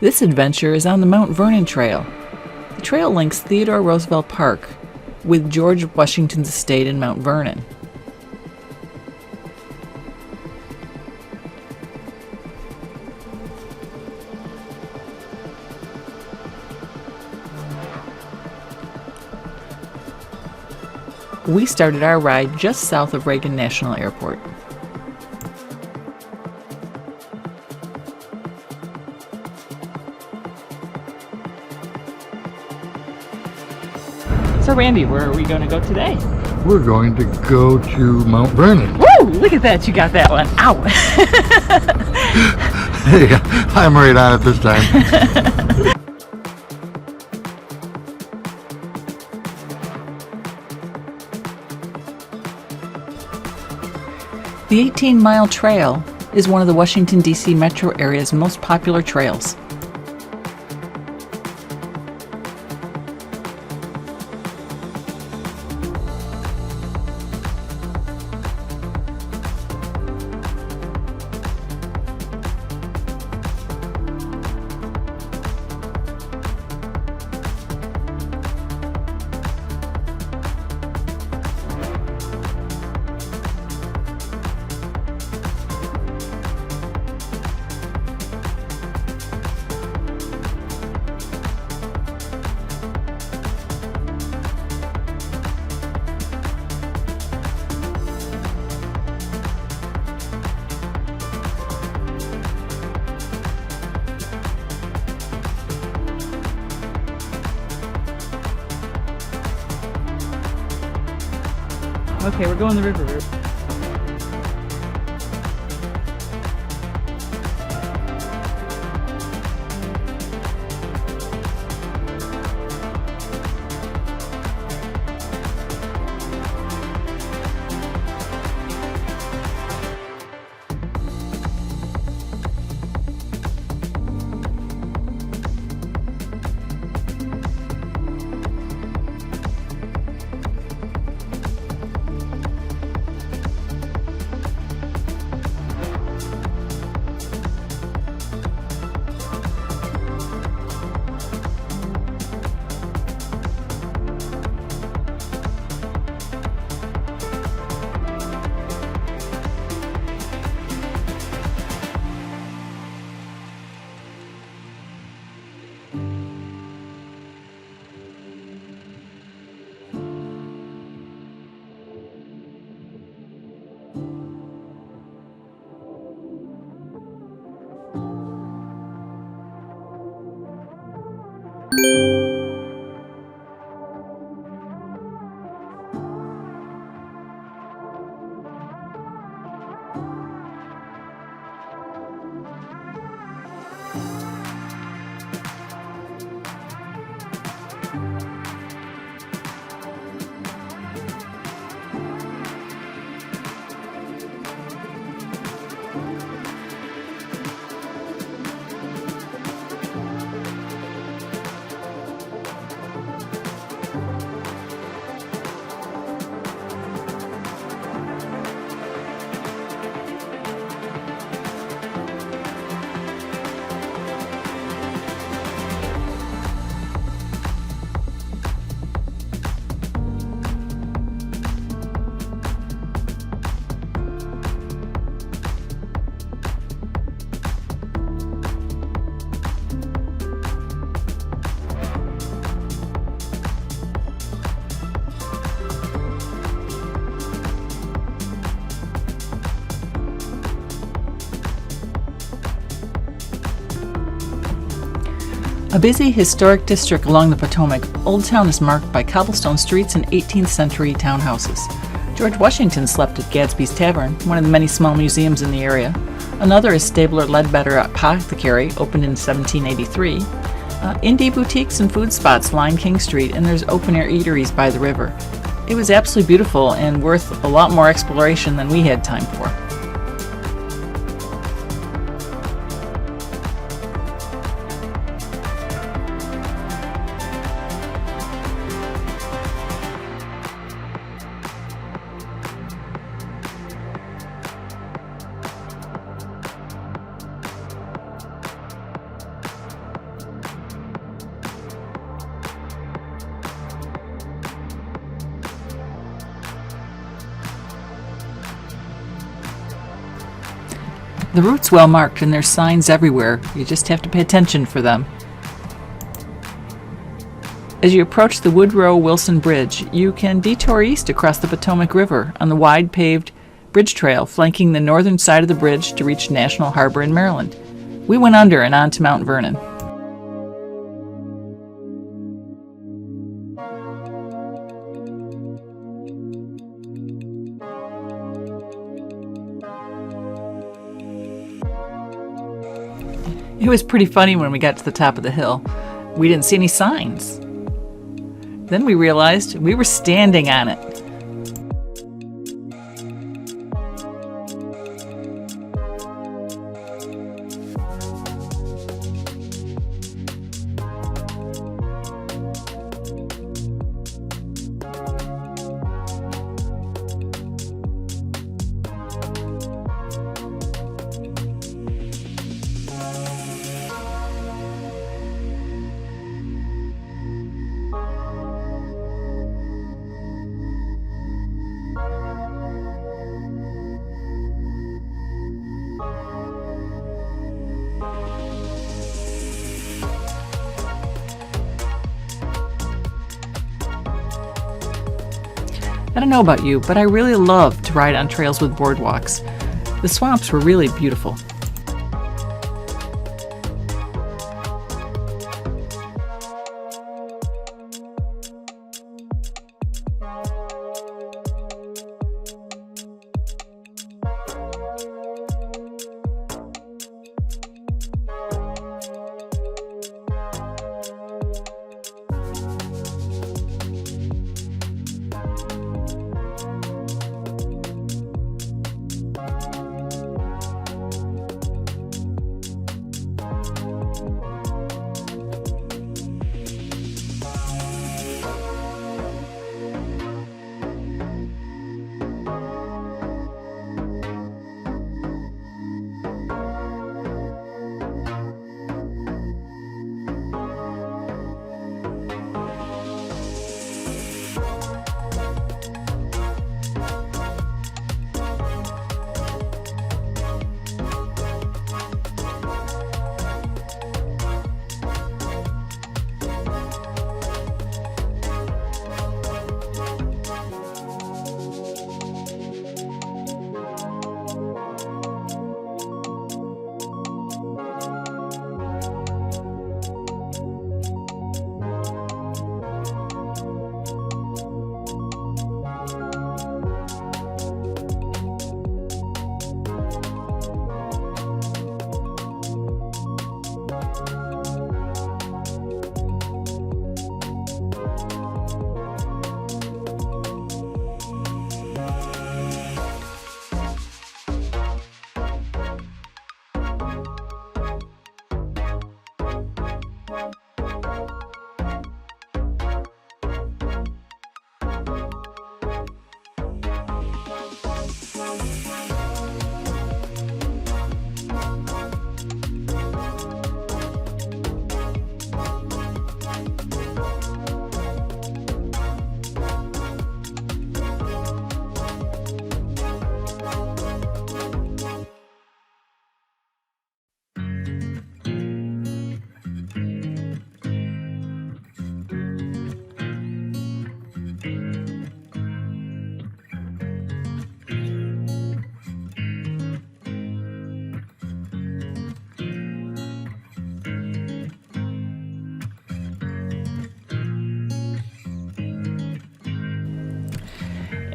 This adventure is on the Mount Vernon Trail. The trail links Theodore Roosevelt Park with George Washington's estate in Mount Vernon. We started our ride just south of Reagan National Airport. So Randy, where are we going to go today? We're going to go to Mount Vernon. Woo! Look at that, you got that one. Ow! Hey, I'm right on it this time. The 18-mile trail is one of the Washington, D.C. metro area's most popular trails. Okay, we're going the river route. A busy historic district along the Potomac, Old Town is marked by cobblestone streets and 18th century townhouses. George Washington slept at Gadsby's Tavern, one of the many small museums in the area. Another is Stabler Ledbetter Apothecary, opened in 1783. Indie boutiques and food spots line King Street, and there's open-air eateries by the river. It was absolutely beautiful and worth a lot more exploration than we had time for. The route's well marked and there's signs everywhere. You just have to pay attention for them. As you approach the Woodrow-Wilson Bridge, you can detour east across the Potomac River on the wide paved bridge trail flanking the northern side of the bridge to reach National Harbor in Maryland. We went under and on to Mount Vernon. It was pretty funny when we got to the top of the hill. We didn't see any signs. Then we realized we were standing on it. I don't know about you, but I really love to ride on trails with boardwalks. The swamps were really beautiful.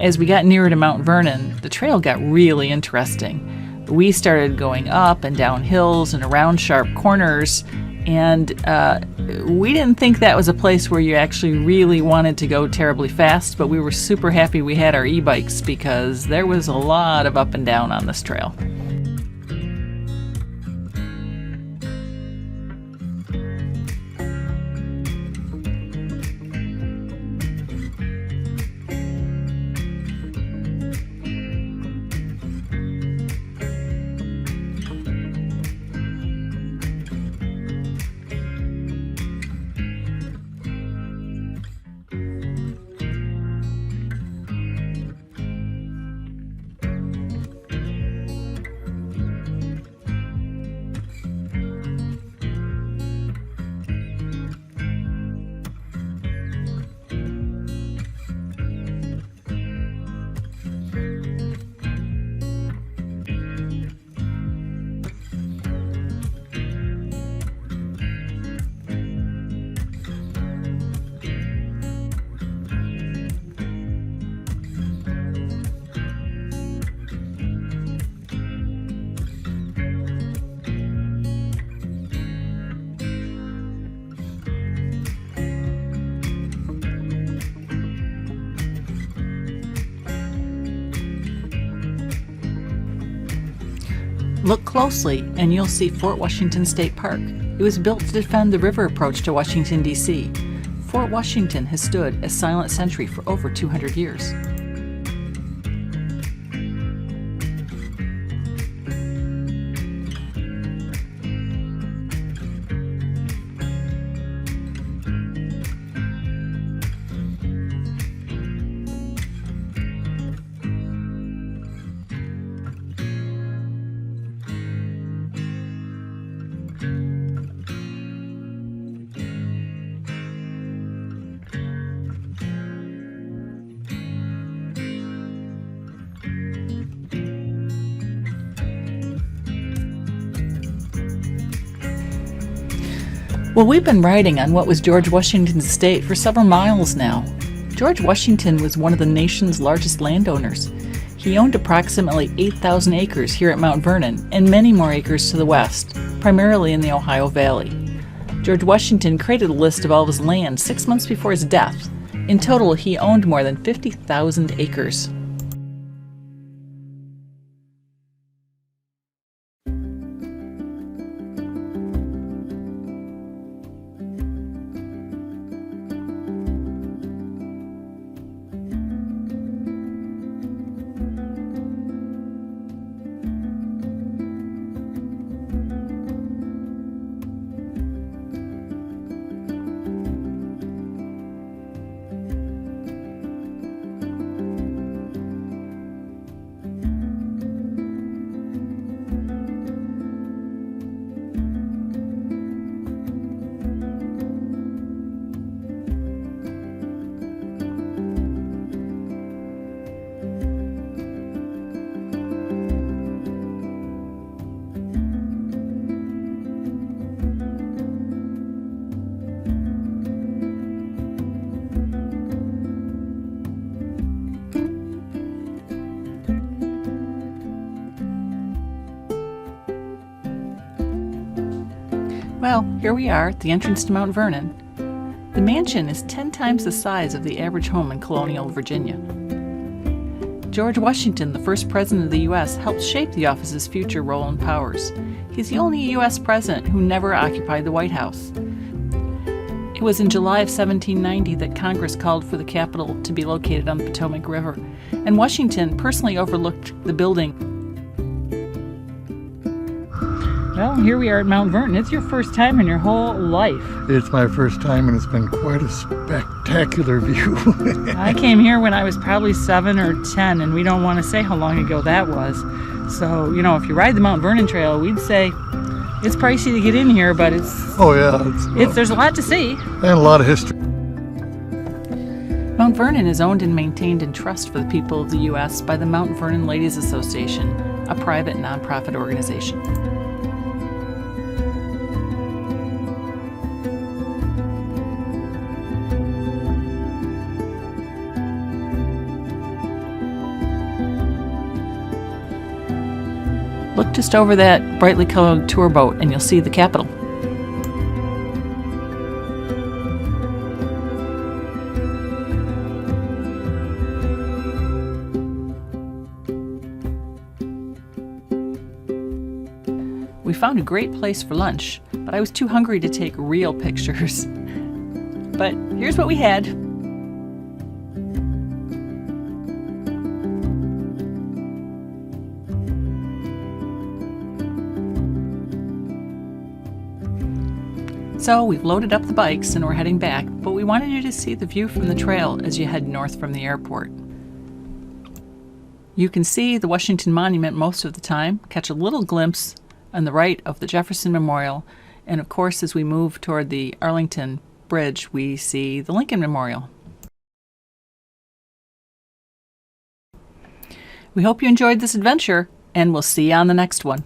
As we got nearer to Mount Vernon, the trail got really interesting. We started going up and down hills and around sharp corners, and we didn't think that was a place where you actually really wanted to go terribly fast, but we were super happy we had our e-bikes because there was a lot of up and down on this trail. Look closely and you'll see Fort Washington State Park. It was built to defend the river approach to Washington, D.C. Fort Washington has stood as silent sentry for over 200 years. Well, we've been riding on what was George Washington's estate for several miles now. George Washington was one of the nation's largest landowners. He owned approximately 8,000 acres here at Mount Vernon and many more acres to the west, primarily in the Ohio Valley. George Washington created a list of all of his land 6 months before his death. In total, he owned more than 50,000 acres. Well, here we are at the entrance to Mount Vernon. The mansion is 10 times the size of the average home in colonial Virginia. George Washington, the first president of the U.S., helped shape the office's future role and powers. He's the only U.S. president who never occupied the White House. It was in July of 1790 that Congress called for the Capitol to be located on the Potomac River, and Washington personally overlooked the building. Well, here we are at Mount Vernon. It's your first time in your whole life. It's my first time, and it's been quite a spectacular view. I came here when I was probably 7 or 10, and we don't want to say how long ago that was. So, you know, if you ride the Mount Vernon Trail, we'd say it's pricey to get in here, but it's... Oh, yeah. There's a lot to see. And a lot of history. Mount Vernon is owned and maintained in trust for the people of the U.S. by the Mount Vernon Ladies Association, a private nonprofit organization. Look just over that brightly colored tour boat and you'll see the Capitol. We found a great place for lunch, but I was too hungry to take real pictures. But here's what we had. So we've loaded up the bikes and we're heading back, but we wanted you to see the view from the trail as you head north from the airport. You can see the Washington Monument most of the time, catch a little glimpse on the right of the Jefferson Memorial, and of course as we move toward the Arlington Bridge we see the Lincoln Memorial. We hope you enjoyed this adventure, and we'll see you on the next one.